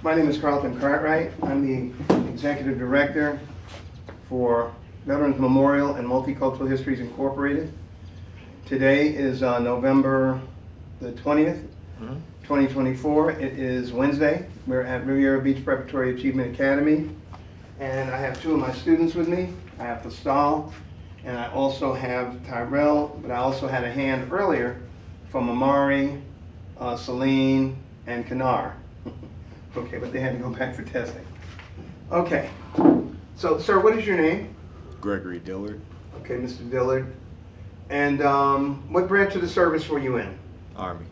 My name is Carlton Cartwright. I'm the Executive Director for Veterans Memorial and Multicultural Histories Incorporated. Today is November the 20th, 2024. It is Wednesday. We're at Riviera Beach Preparatory Achievement Academy, and I have two of my students with me. I have Pascal, and I also have Tyrell, but I also had a hand earlier from Amari, Celine, and Kanar. Okay, but they had to go back for testing. Okay, so sir, what is your name? Gregory Dillard. Okay, Mr. Dillard. And what branch of the service were you in? Army.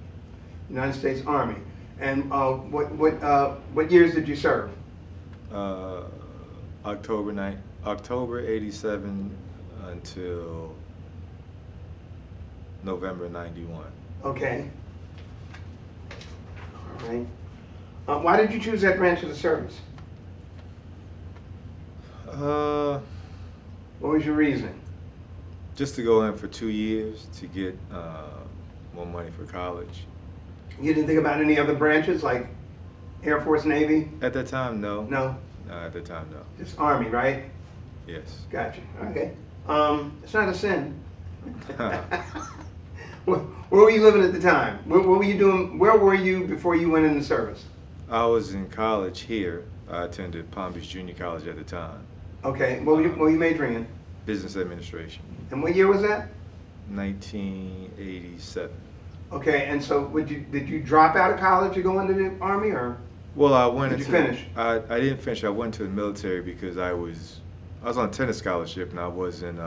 United States Army. And what years did you serve? October 87 until November 91. Okay. All right. Why did you choose that branch of the service? What was your reason? Just to go in for 2 years to get more money for college. You didn't think about any other branches like Air Force, Navy? At that time, no. No? No, at the time, no. Just Army, right? Yes. Gotcha. Okay. It's not a sin. Where were you living at the time? What were you doing? Where were you before you went in the service? I was in college here. I attended Palm Beach Junior College at the time. Okay. What were you majoring in? Business administration. And what year was that? 1987. Okay. And so, did you drop out of college to go into the Army, or? Well, I went Did into. you finish? I didn't finish. I went to the military because I was on a tennis scholarship and I wasn't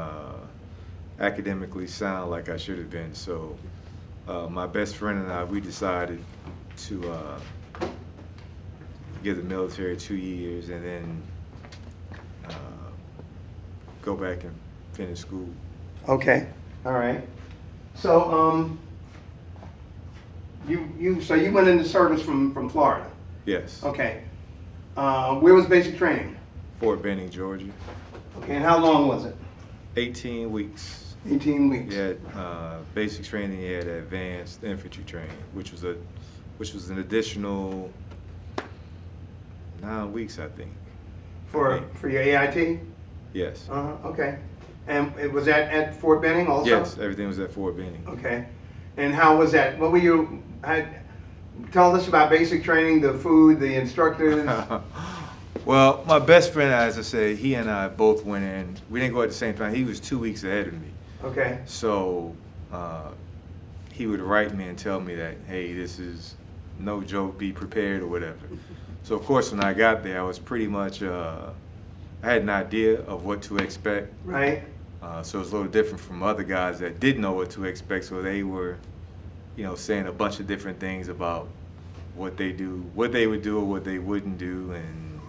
academically sound like I should have been. So my best friend and I, we decided to give the military 2 years and then go back and finish school. Okay. All right. So you went into service from Florida. Yes. Okay. Where was basic training? Fort Benning, Georgia. Okay. And how long was it? 18 weeks. 18 weeks. You had basic training. You had advanced infantry training, which was an additional 9 weeks, I think. For your AIT? Yes. Okay. And was that at Fort Benning also? Yes, everything was at Fort Benning. Okay. And how was that? What were you? Tell us about basic training, the food, the instructors. Well, my best friend, as I said, he and I both went in. We didn't go at the same time. He was 2 weeks ahead of me. Okay. So he would write me and tell me that, hey, this is no joke, be prepared or whatever. So of course, when I got there, I was pretty much, I had an idea of what to expect. Right. So it was a little different from other guys that didn't know what to expect. So they were, saying a bunch of different things about what they do, what they would do or what they wouldn't do. And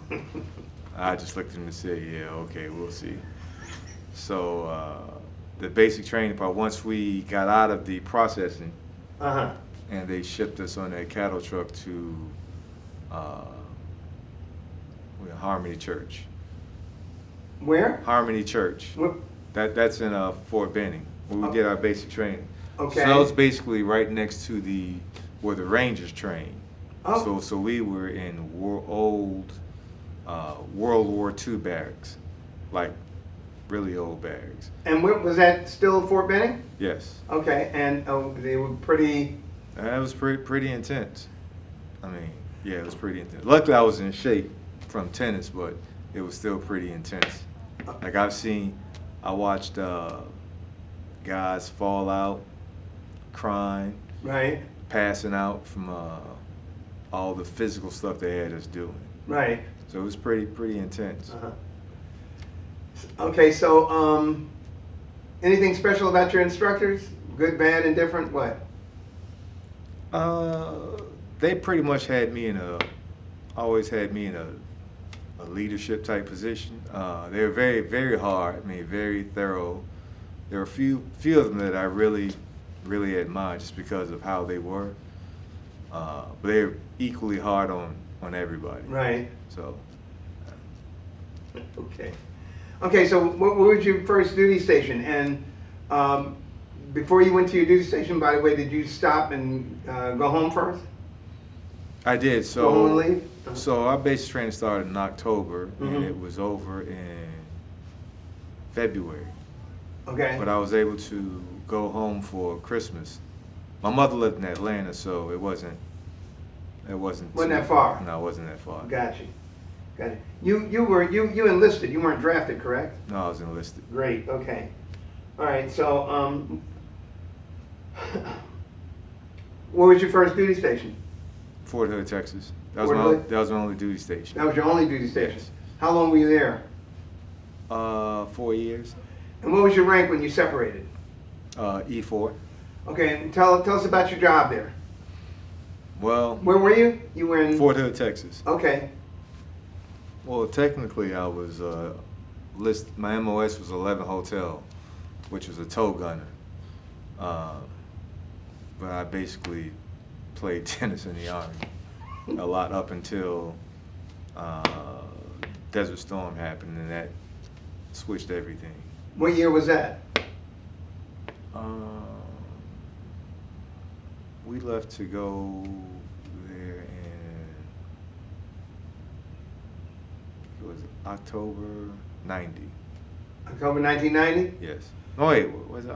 I just looked at them and said, yeah, okay, we'll see. So the basic training part, once we got out of the processing, and they shipped us on a cattle truck to Harmony Church. Where? Harmony Church. What? That's in Fort Benning, where we did our basic training. Okay. So that was basically right next to where the Rangers trained. Oh. So we were in old World War II barracks, like really old barracks. And was that still Fort Benning? Yes. Okay. And they were pretty. That was pretty intense. I mean, yeah, it was pretty intense. Luckily, I was in shape from tennis, but it was still pretty intense. Like I watched guys fall out, crying, Right. passing out from all the physical stuff they had us doing. Right. So it was pretty intense. Okay. So anything special about your instructors? Good, bad, indifferent? What? They pretty much always had me in a leadership type position. They were very, very hard. I mean, very thorough. There were a few of them that I really admired just because of how they were. But they're equally hard on everybody. Right. So. Okay. Okay. So what was your first duty station? And before you went to your duty station, by the way, did you stop and go home first? I did. Go home and So leave? So our basic training started in October, Mhm. and it was over in February. Okay. But I was able to go home for Christmas. My mother lived in Atlanta, so it wasn't. Wasn't that far? No, it wasn't that far. Gotcha. Gotcha. You enlisted. You weren't drafted, correct? No, I was enlisted. Great. Okay. All right. So, where was your first duty station? Fort Hood, Texas. That was Fort my Hood? that was my only duty station. That was your only duty station. Yes. How long were you there? 4 years. And what was your rank when you separated? E4. Okay. And tell us about your job there. Well, Where were you? You were in Fort Hood, Texas. Okay. Well, technically, I was my MOS was 11 Hotel, which was a tow gunner. But I basically played tennis in the Army a lot up until Desert Storm happened, and that switched everything. What year was that? We left to go there in, it was October 90. October 1990? Yes. No, wait, was it?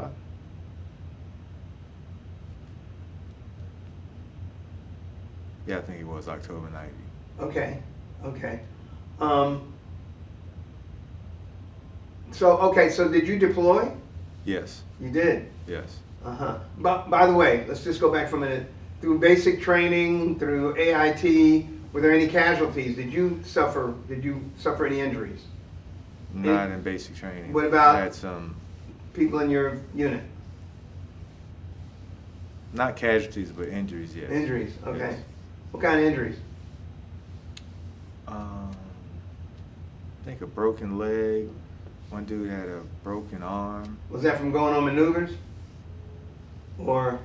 Yeah, I think it was October 90. Okay. Okay. So did you deploy? Yes, You did. yes. Uh-huh. But by the way, let's just go back for a minute. Through basic training, through AIT, were there any casualties? Did you suffer any injuries? Not in basic training. What about- I had some, People in your unit? not casualties, but injuries, yes. Injuries, okay. Yes. What kind of injuries? I think a broken leg. One dude had a broken arm. Was that from going on maneuvers? Or?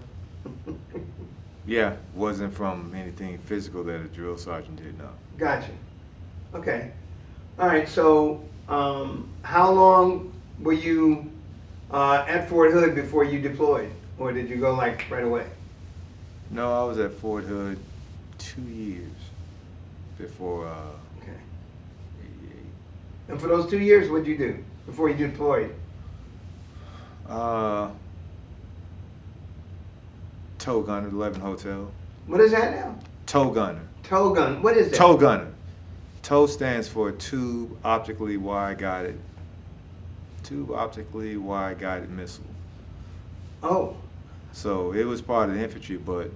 Yeah, wasn't from anything physical that a drill sergeant did, no. Gotcha. Okay. All right, so how long were you at Fort Hood before you deployed? Or did you go like right away? No, I was at Fort Hood 2 years before Okay. 88. And for those 2 years, what'd you do before you deployed? Tow gunner, 11 Hotel. What is that now? Tow gunner. Tow gun. What is that? Tow gunner. Tow stands for tube optically wide guided missile. Oh, So it was part of the infantry, but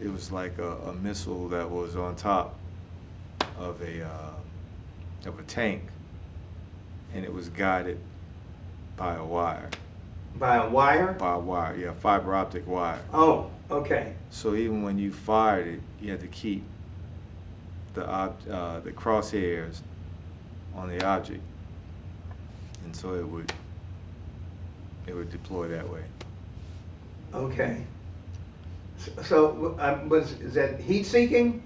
it was like a missile that was on top of a tank, and it was guided by a wire. by a wire? By a wire, yeah, fiber optic wire. Oh, okay. So even when you fired it, you had to keep the crosshairs on the object, and so it would deploy that way. Okay. So is that heat seeking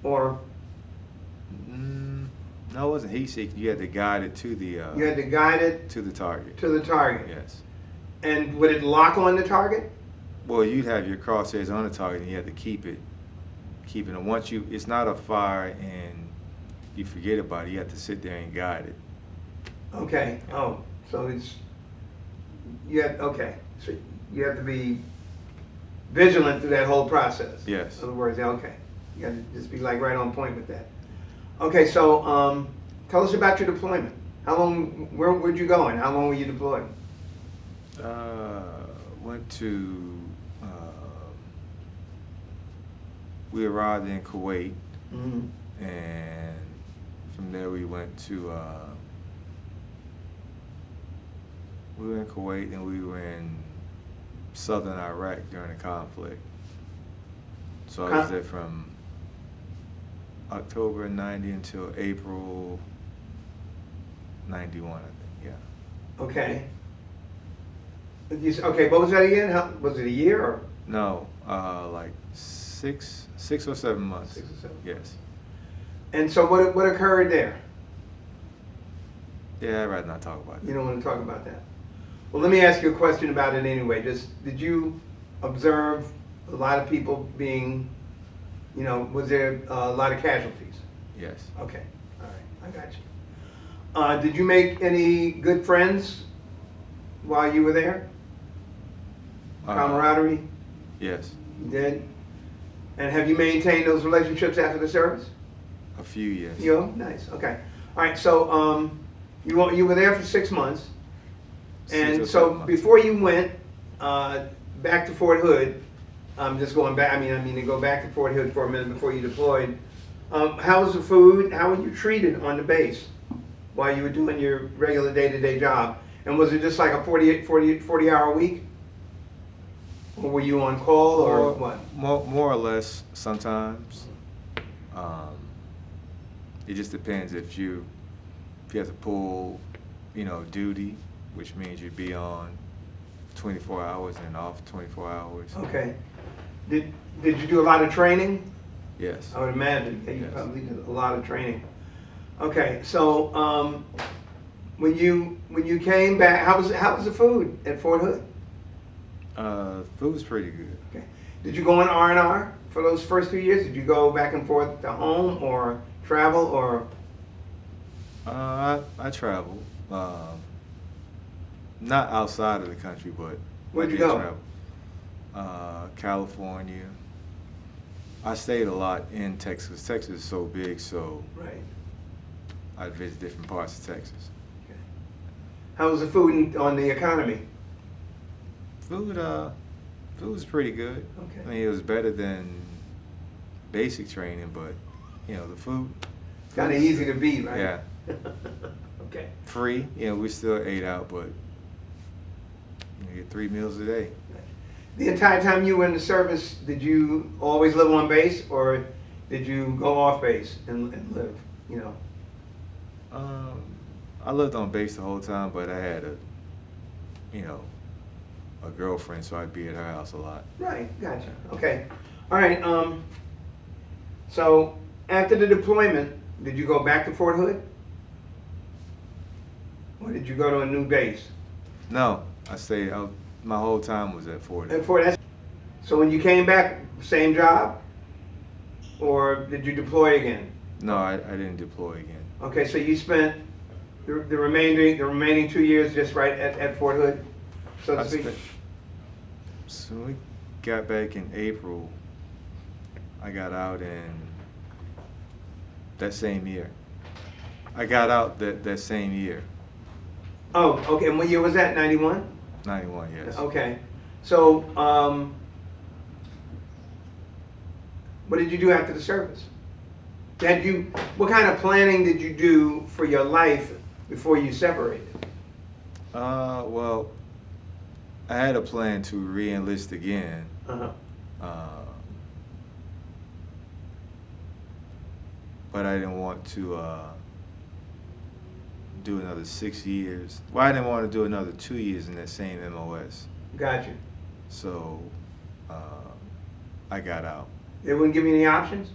or No, it wasn't heat seeking. You had to guide it to the you had to guide it to the target. to the target? Yes. And would it lock on the target? Well, you'd have your crosshairs on the target, and you had to keep it. And once it's not a fire and you forget about it. You have to sit there and guide it. Okay. Oh, so okay. So you have to be vigilant through that whole process. Yes. In other words, okay. You got to just be like right on point with that. Okay, so tell us about your deployment. Where'd you go and how long were you deployed? Went to. We arrived in Kuwait, Mm-hmm. and from there we went to. We were in Kuwait, and we were in southern Iraq during the conflict. So I was there from October 90 until April 91, I think, yeah. Okay. Okay, what was that again? Was it a year or? No, like six or 7 months. 6 or 7. Yes. And so what occurred there? Yeah, I'd rather not talk about You that. don't want to talk about that. Well, let me ask you a question about it anyway. Did you observe a lot of people being You know, was there a lot of casualties? Yes. Okay, all right, I got you. Did you make any good friends while you were there? Camaraderie? Yes. You did? And have you maintained those relationships after the service? A few, yes. Nice, okay. All right, so you were there for 6 months. 6 And or so 7 months. before you went back to Fort Hood, just going back, I mean to go back to Fort Hood for a minute before you deployed, how was the food, how were you treated on the base while you were doing your regular day-to-day job? And was it just like a 40-hour week? Or were you on call or what? More or less sometimes. It just depends if you have to pull, duty, which means you'd be on 24 hours and off 24 hours. Okay. Did you do a lot of training? Yes. I would imagine that you Yes. probably did a lot of training. Okay, so when you came back, how was the food at Fort Hood? Food was pretty good. Okay. Did you go on R&R for those first 2 years? Did you go back and forth to home or travel or? I traveled, not outside of the country, but Where'd I you did go? travel. California. I stayed a lot in Texas. Texas is so big, so Right. I'd visit different parts of Texas. Okay. How was the food on the economy? Food was pretty good. Okay. I mean, it was better than basic training, but the food. Kind of easy to beat, right? Yeah. Okay. Free. We still ate out, but you get 3 meals a day. The entire time you were in the service, did you always live on base, or did you go off base and live? I lived on base the whole time, but I had a girlfriend, so I'd be at her house a lot. Right. Gotcha. Okay. All right. So after the deployment, did you go back to Fort Hood, or did you go to a new base? No, I stayed out. My whole time was at Fort Hood. At Fort. So when you came back, same job, or did you deploy again? No, I didn't deploy again. Okay. So you spent the remaining 2 years just right at Fort Hood, so to speak. So we got back in April. I got out in that same year. I got out that same year. Oh, okay. And what year was that? 91? 91, yes. Okay. So, what did you do after the service? What kind of planning did you do for your life before you separated? Well, I had a plan to re-enlist again. Uh-huh. But I didn't want to do another 6 years. Well, I didn't want to do another 2 years in that same MOS. Gotcha. So I got out. They wouldn't give you any options?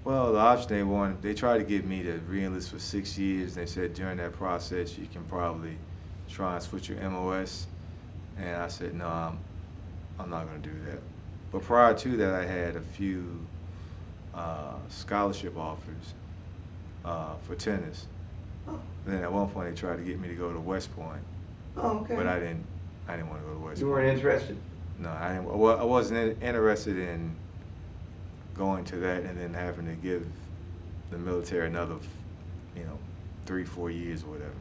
Well, the option they tried to get me to re-enlist for 6 years. They said during that process you can probably try and switch your MOS. And I said, no, I'm not going to do that. But prior to that, I had a few scholarship offers for tennis. Oh. And then at one point they tried to get me to go to West Point, Oh, okay. but I didn't want to go to West Point. You weren't interested? No, I didn't. Well, I wasn't interested in going to that and then having to give the military another, 3-4 years or whatever.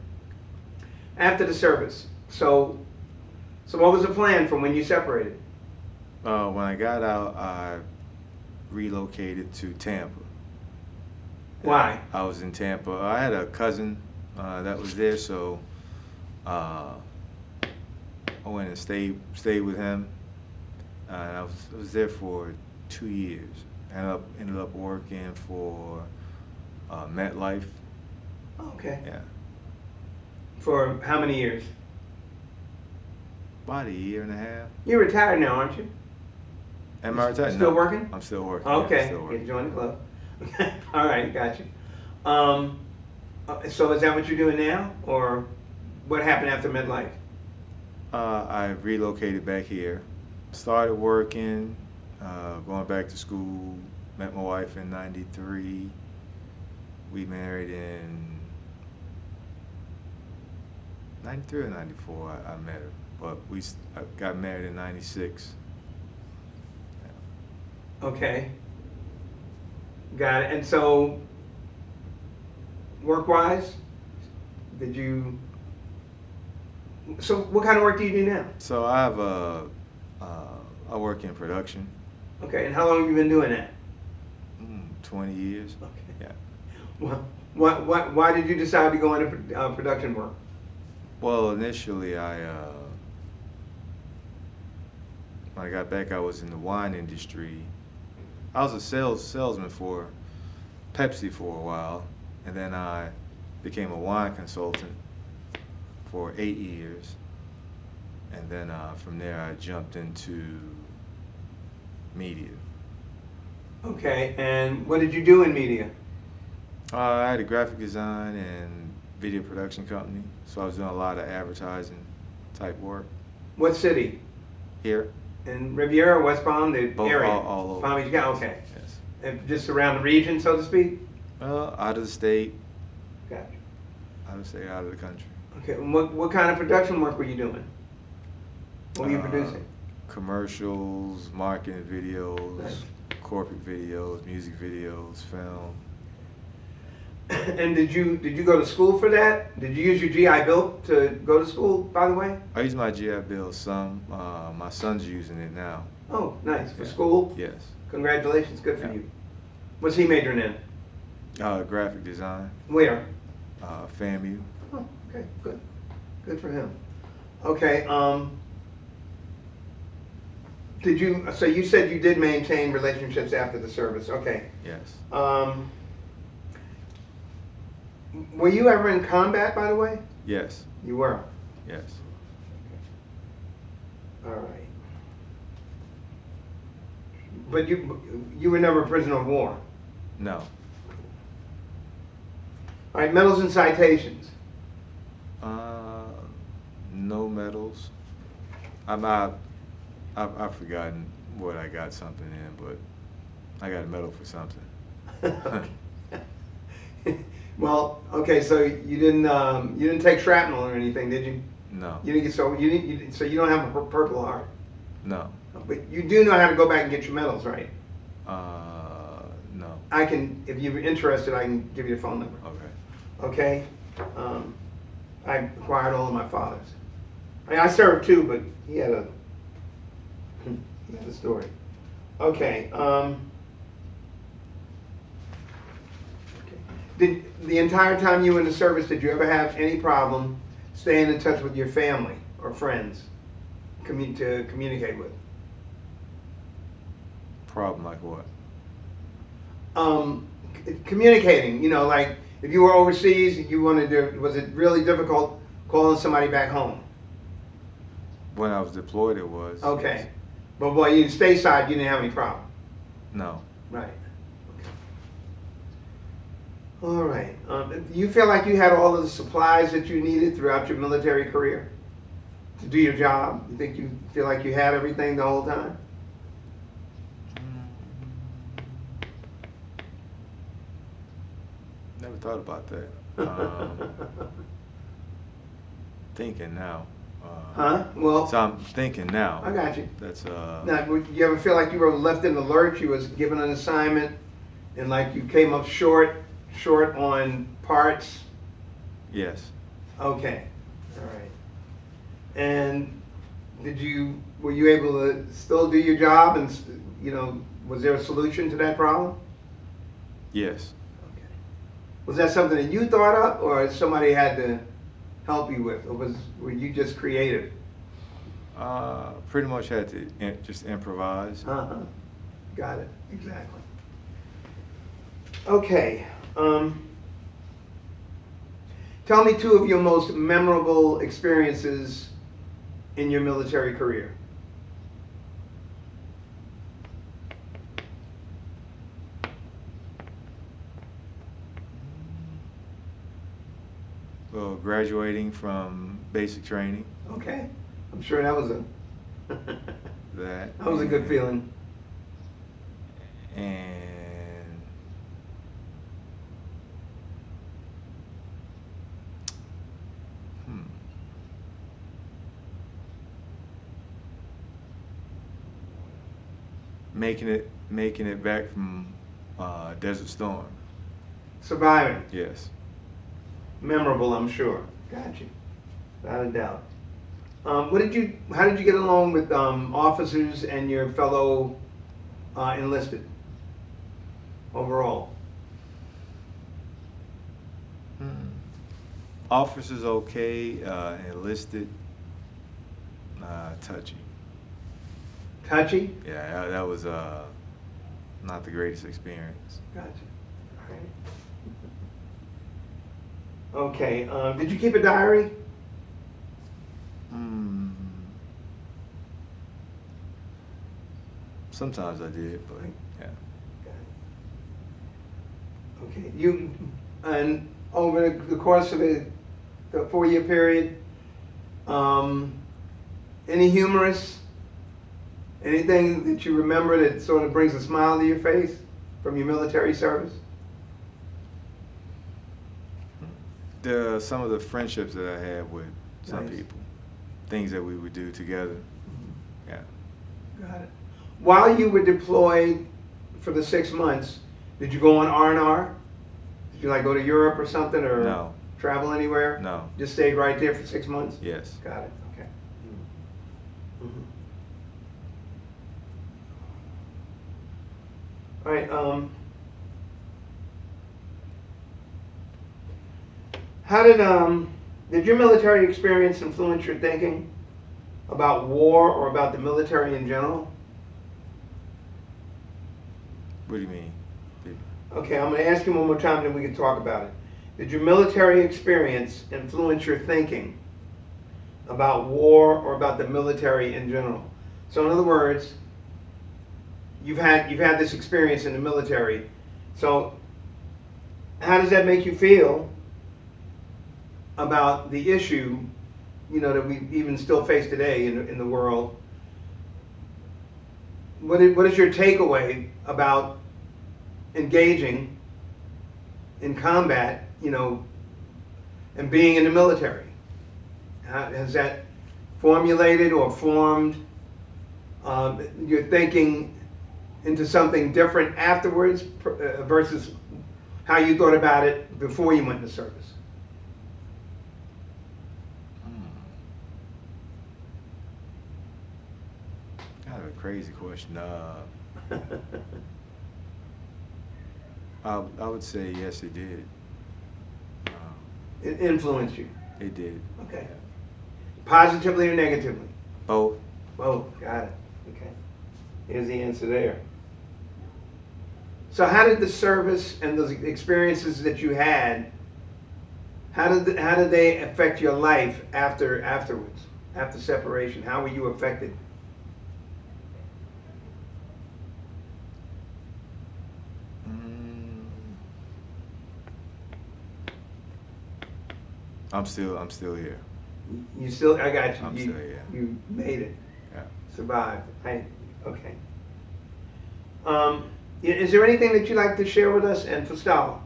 After the service. So what was the plan from when you separated? When I got out, I relocated to Tampa. Why? I was in Tampa. I had a cousin that was there, so I went and stayed with him. I was there for 2 years. Ended up working for MetLife. Okay. Yeah, For how many years? about a year and a half. You're retired now, aren't you? Am I retired? Still No, working? I'm still working. Okay, Yeah, still you working. join the club. All right, got you. So is that what you're doing now, or what happened after MetLife? I relocated back here, started working, going back to school, Met my wife in '93. We married in '93 or '94. I met her, but I got married in '96. Okay. Got it. And so, work-wise, so what kind of work do you do now? So I have I work in production. Okay, and how long have you been doing that? 20 years. Okay. Yeah. Why did you decide to go into production work? Well, initially when I got back, I was in the wine industry. I was a salesman for Pepsi for a while, and then I became a wine consultant for 8 years, and then from there I jumped into media. Okay, and what did you do in media? I had a graphic design and video production company, so I was doing a lot of advertising type work. What city? Here? In Riviera, West Palm, the Both, area? all over. Palm Beach, yeah, okay. Yes. And just around the region, so to speak? Out of the state, Gotcha. out of the country. Okay, and what kind of production work were you doing? What were you producing? Commercials, marketing videos, Nice. corporate videos, music videos, film. And did you go to school for that? Did you use your GI Bill to go to school, by the way? I use my GI Bill some. My son's using it now. Oh, nice. For Yeah. school? Yes. Congratulations, good for Yeah. you. What's he majoring in? Graphic design, Where? FAMU. Oh, okay, good. Good for him. Okay, so you said you did maintain relationships after the service, okay. Yes. Were you ever in combat, by the way? Yes. You were? Yes. All right. But you were never a prisoner of war? No. All right, medals and citations. No medals. I've forgotten what I got something in, but I got a medal for something. Well, okay, so you didn't take shrapnel or anything, did you? No. You didn't get so you don't have a Purple Heart. No. But you do know how to go back and get your medals, right? No. I can, if you're interested, I can give you the phone number. Okay. Okay? I acquired all of my father's. I served too, but he had a story. Okay. Did the entire time you were in the service, did you ever have any problem staying in touch with your family or friends to communicate with? Problem like what? Communicating, like if you were overseas, was it really difficult calling somebody back home? When I was deployed, it was. Okay. But while you stateside, you didn't have any problem? No. Right. Okay. All right. Do you feel like you had all of the supplies that you needed throughout your military career to do your job? You feel like you had everything the whole time? Never thought about that. Thinking now. Huh? Well, So I'm thinking now. I got you. That's Now, would you ever feel like you were left in the lurch? You was given an assignment, and like you came up short on parts? yes. Okay. All right. And were you able to still do your job, and was there a solution to that problem? Yes. Okay. Was that something that you thought up, or somebody had to help you with, or were you just creative? Pretty much had to just improvise. Uh-huh. Got it. Exactly. Okay. Tell me two of your most memorable experiences in your military career. Well, graduating from basic training. Okay. I'm sure that was That a good feeling. And making it back from Desert Storm. Surviving. Yes. Memorable, I'm sure. Got you. Without a doubt. How did you get along with officers and your fellow enlisted overall? Officers okay, enlisted touchy. Touchy? Yeah, that was not the greatest experience. Gotcha. All right. Okay. Did you keep a diary? Sometimes I did, but yeah. Got it. Okay. And over the course of the 4-year period, any humorous, anything that you remember that sort of brings a smile to your face from your military service? Some of the friendships that I had with some Nice. people, things that we would do together. Yeah. Got it. While you were deployed for the 6 months, did you go on R&R? Did you like go to Europe or something, or No. travel anywhere? No. Just stayed right there for 6 months? Yes. Got it. Okay. Mhm. All right. How did your military experience influence your thinking about war or about the military in general? What do you mean? Okay, I'm going to ask you one more time, then we can talk about it. Did your military experience influence your thinking about war or about the military in general? So, in other words, you've had this experience in the military. So, how does that make you feel about the issue, that we even still face today in the world? What is your takeaway about engaging in combat, and being in the military? Has that formulated or formed your thinking into something different afterwards versus how you thought about it before you went into service? Kind of a crazy question. I would say yes, it did. It influenced you? It did. Okay. Positively or negatively? Both. Both. Got it. Okay. Here's the answer there. So how did the service and those experiences that you had, how did they affect your life afterwards, after separation? How were you affected? I'm still here. You still, I got you. I'm you, still here. You made it. Yeah. Survived. Okay. Is there anything that you'd like to share with us? And for Stala,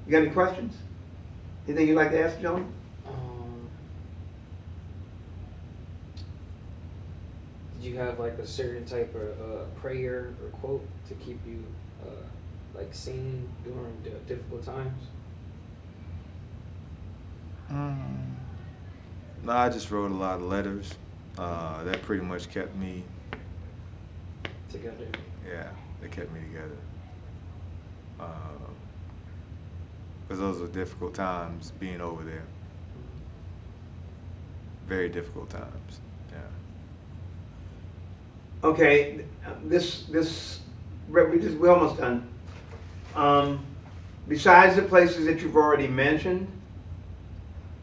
you got any questions? Anything you'd like to ask, John? Did you have like a certain type of prayer or quote to keep you sane during difficult times? No, I just wrote a lot of letters. That pretty much kept me Together. Yeah, they kept me together. Because those were difficult times being over there. Very difficult times. Yeah. Okay, we're almost done. Besides the places that you've already mentioned,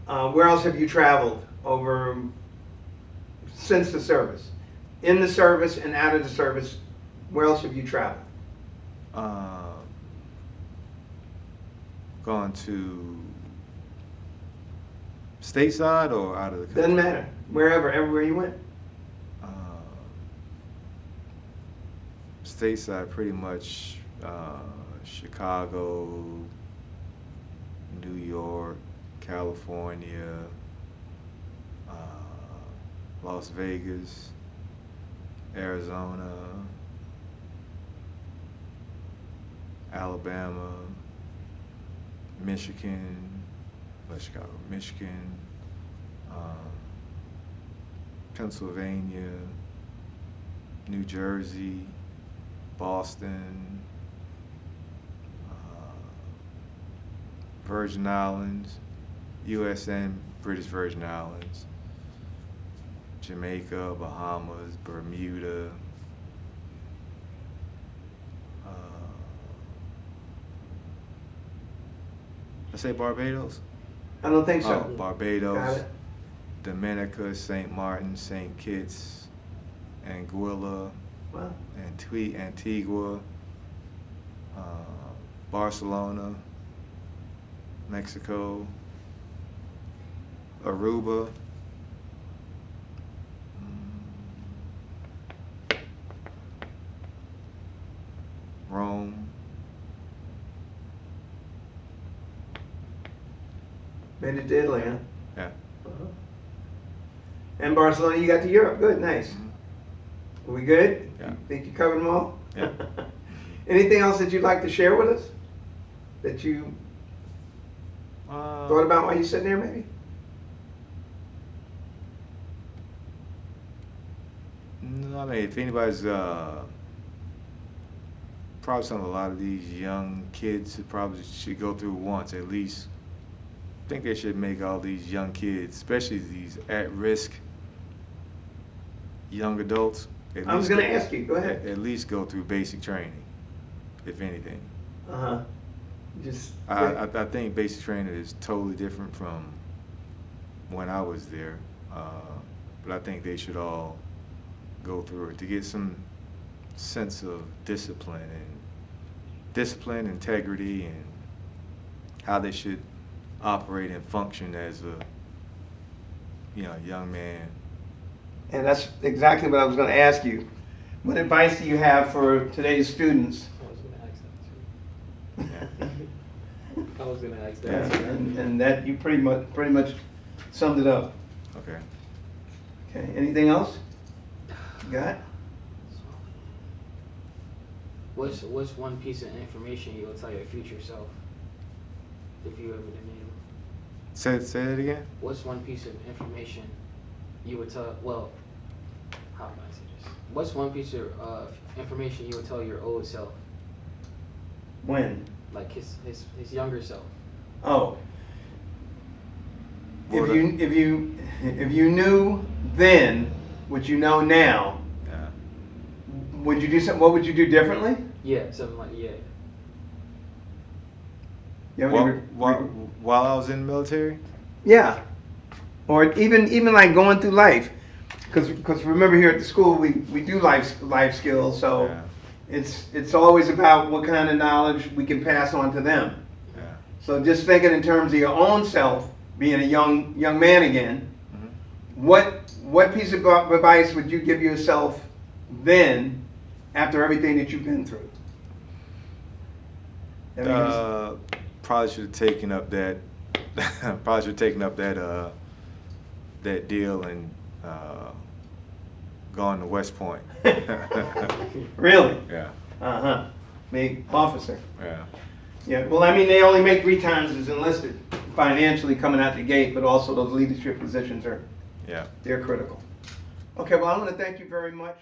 where else have you traveled over since the service? In the service and out of the service, where else have you traveled? Gone to stateside or out of the country? Doesn't matter. Everywhere you went. Stateside, pretty much Chicago, New York, California, Las Vegas, Arizona, Alabama, Michigan, Chicago, Michigan, Pennsylvania, New Jersey, Boston, Virgin Islands, U.S. and British Virgin Islands, Jamaica, Bahamas, Bermuda, I say Barbados? I don't think so. Oh, Barbados, Got it. Dominica, St. Martin, St. Kitts, Anguilla, Wow. Antigua, Barcelona, Mexico, Aruba, Rome, Made it to Italy, huh? yeah. Uh-huh. And Barcelona, you got to Europe. Good, nice. Are we good? Yeah. Think you covered them all? Yeah. Anything else that you'd like to share with us? That you thought about while you're sitting there, maybe? No, I mean, if anybody's probably something a lot of these young kids probably should go through once at least. I think they should make all these young kids, especially these at-risk young adults. I was going to ask you. Go ahead. At least go through basic training, if anything. Uh-huh. Just. I think basic training is totally different from when I was there, but I think they should all go through it to get some sense of discipline, integrity, and how they should operate and function as a young man. And that's exactly what I was going to ask you. What advice do you have for today's students? I was gonna ask that too. I was gonna ask Yeah, that. and that you pretty much summed it up. Okay. Okay. Anything else? You got? What's one piece of information you will tell your future self if you ever did meet him? Say that again. What's one piece of information you would tell? Well, how can I say this? What's one piece of information you would tell your old self, When? like his younger self? Oh. Well, If you knew then what you know now, Yeah. would you do something? What would you do differently? Yeah, something like yeah. You have any While I was in the military. Yeah, or even like going through life, because remember here at the school we do life skills, so Yeah. it's always about what kind of knowledge we can pass on to them. Yeah. So just thinking in terms of your own self, being a young man again, Mhm. what piece of advice would you give yourself then, after everything that you've been through? Probably should have taken up that. That deal and gone to West Point. Really? Yeah. Uh-huh. Made officer. Yeah. Yeah, well, I mean, they only make 3 times as enlisted financially coming out the gate, but also those leadership positions they're critical. Okay, well, I want to thank you very much